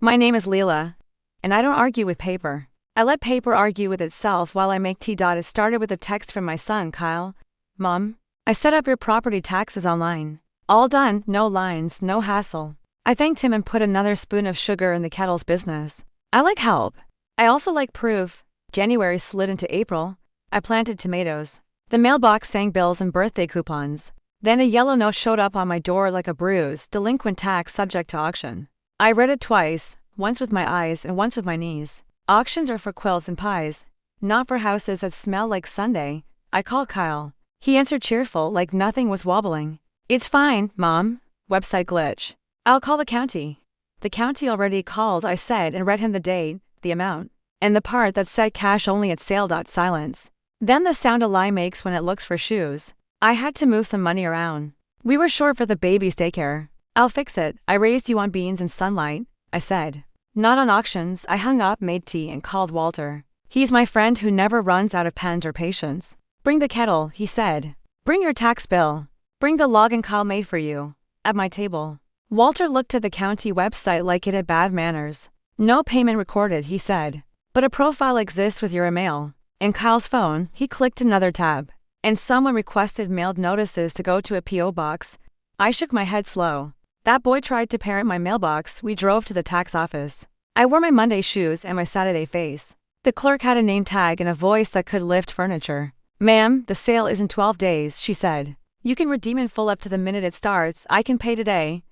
My name is Lila, and I don't argue with paper. I let paper argue with itself while I make tea. It started with a text from my son, Kyle. Mom, I set up your property taxes online. All done, no lines, no hassle. I thanked him and put another spoon of sugar in the kettle's business. I like help. I also like proof. January slid into April. I planted tomatoes. The mailbox sang bills and birthday coupons. Then a yellow note showed up on my door like a bruise, delinquent tax subject to auction. I read it twice, once with my eyes and once with my knees. Auctions are for quilts and pies, not for houses that smell like Sunday. I called Kyle. He answered cheerful like nothing was wobbling. It's fine, Mom. Website glitch. I'll call the county. The county already called, I said, and read him the date, the amount, and the part that said cash only at sale. Silence. Then the sound a lie makes when it looks for shoes. I had to move some money around. We were short for the baby's daycare. I'll fix it. I raised you on beans and sunlight, I said. Not on auctions. I hung up, made tea, and called Walter. He's my friend who never runs out of pens or patience. Bring the kettle, he said. Bring your tax bill. Bring the login Kyle made for you. At my table. Walter looked at the county website like it had bad manners. No payment recorded, he said. But a profile exists with your email. In Kyle's phone, he clicked another tab. And someone requested mailed notices to go to a P.O. box. I shook my head slow. That boy tried to parent my mailbox. We drove to the tax office. I wore my Monday shoes and my Saturday face. The clerk had a name tag and a voice that could lift furniture. Ma'am, the sale is in 12 days, she said. You can redeem in full up to the minute it starts. I can pay today.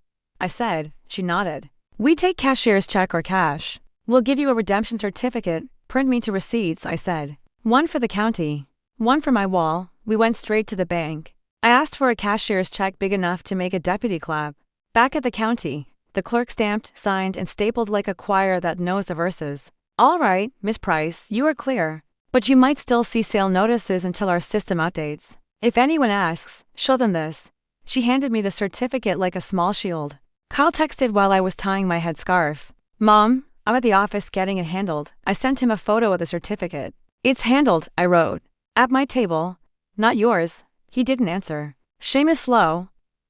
I said. She nodded. We take cashier's check or cash. We'll give you a redemption certificate. Print me 2 receipts, I said. One for the county. One for my wall. We went straight to the bank. I asked for a cashier's check big enough to make a deputy clap. Back at the county, the clerk stamped, signed, and stapled like a choir that knows the verses. All right, Miss Price, you are clear. But you might still see sale notices until our system updates. If anyone asks, show them this. She handed me the certificate like a small shield. Kyle texted while I was tying my headscarf. Mom, I'm at the office getting it handled. I sent him a photo of the certificate. It's handled, I wrote. At my table. Not yours. He didn't answer. Shame is slow.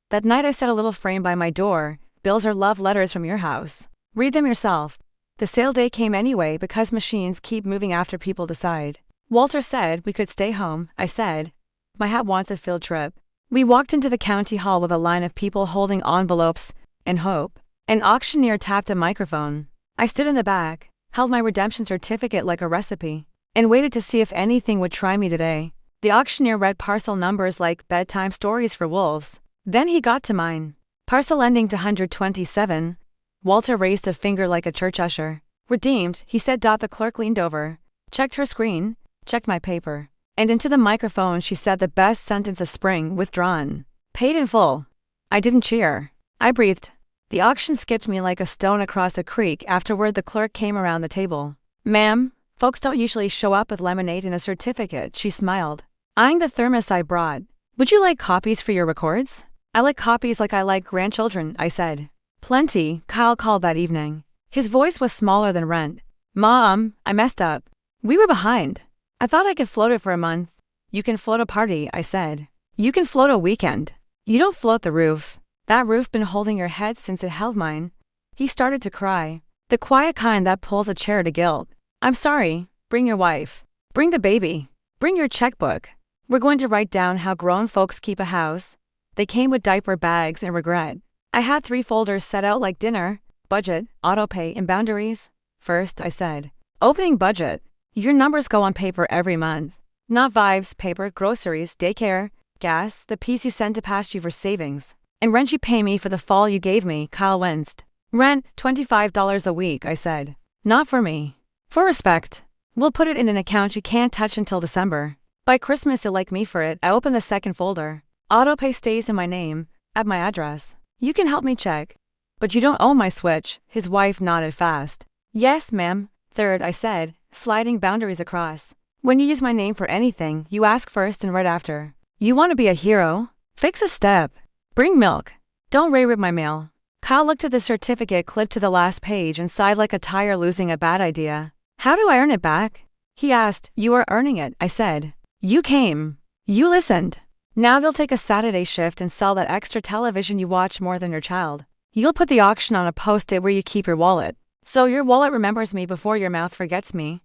That night I set a little frame by my door. Bills are love letters from your house. Read them yourself. The sale day came anyway because machines keep moving after people decide. Walter said we could stay home, I said. My hat wants a field trip. We walked into the county hall with a line of people holding envelopes and hope. An auctioneer tapped a microphone. I stood in the back, held my redemption certificate like a recipe, and waited to see if anything would try me today. The auctioneer read parcel numbers like bedtime stories for wolves. Then he got to mine. Parcel ending to 127. Walter raised a finger like a church usher. Redeemed, he said. The clerk leaned over, checked her screen, checked my paper. And into the microphone she said the best sentence of spring, withdrawn. Paid in full. I didn't cheer. I breathed. The auction skipped me like a stone across a creek. Afterward the clerk came around the table. Ma'am, folks don't usually show up with lemonade and a certificate, she smiled. Eyeing the thermos I brought. Would you like copies for your records? I like copies like I like grandchildren, I said. Plenty, Kyle called that evening. His voice was smaller than rent. Mom, I messed up. We were behind. I thought I could float it for a month. You can float a party, I said. You can float a weekend. You don't float the roof. That roof been holding your head since it held mine. He started to cry. The quiet kind that pulls a chair to guilt. I'm sorry. Bring your wife. Bring the baby. Bring your checkbook. We're going to write down how grown folks keep a house. They came with diaper bags and regret. I had 3 folders set out like dinner, budget, autopay, and boundaries. First, I said, opening budget. Your numbers go on paper every month. Not vibes, paper, groceries, daycare, gas, the piece you sent to past you for savings. And rent you pay me for the fall you gave me, Kyle winced. Rent, $25 a week, I said. Not for me. For respect. We'll put it in an account you can't touch until December. By Christmas you'll like me for it. I opened the second folder. Autopay stays in my name, at my address. You can help me check. But you don't own my switch, his wife nodded fast. Yes, ma'am. Third, I said, sliding boundaries across. When you use my name for anything, you ask first and right after. You want to be a hero? Fix a step. Bring milk. Don't rip my mail. Kyle looked at the certificate clipped to the last page and sighed like a tire losing a bad idea. How do I earn it back? He asked. You are earning it, I said. You came. You listened. Now they'll take a Saturday shift and sell that extra television you watch more than your child. You'll put the auction on a post-it where you keep your wallet. So your wallet remembers me before your mouth forgets me?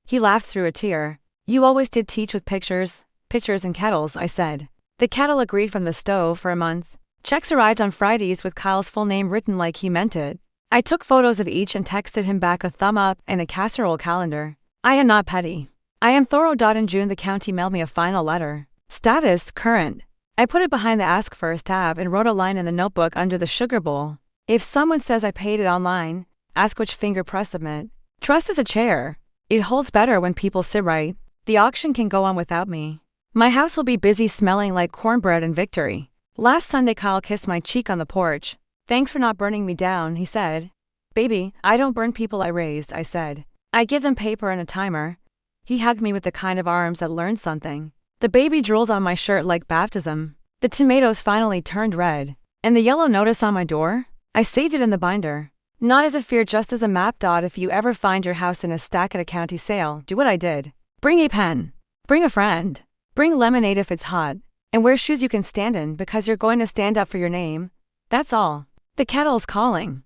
He laughed through a tear. You always did teach with pictures and kettles, I said. The kettle agreed from the stove for a month. Checks arrived on Fridays with Kyle's full name written like he meant it. I took photos of each and texted him back a thumb up and a casserole calendar. I am not petty. I am thorough. In June the county mailed me a final letter. Status, current. I put it behind the Ask First tab and wrote a line in the notebook under the sugar bowl. If someone says I paid it online, ask which finger press submit. Trust is a chair. It holds better when people sit right. The auction can go on without me. My house will be busy smelling like cornbread and victory. Last Sunday Kyle kissed my cheek on the porch. Thanks for not burning me down, he said. Baby, I don't burn people I raised, I said. I give them paper and a timer. He hugged me with the kind of arms that learned something. The baby drooled on my shirt like baptism. The tomatoes finally turned red. And the yellow notice on my door? I saved it in the binder. Not as a fear, just as a map. If you ever find your house in a stack at a county sale, do what I did. Bring a pen. Bring a friend. Bring lemonade if it's hot. And wear shoes you can stand in because you're going to stand up for your name. That's all. The kettle's calling.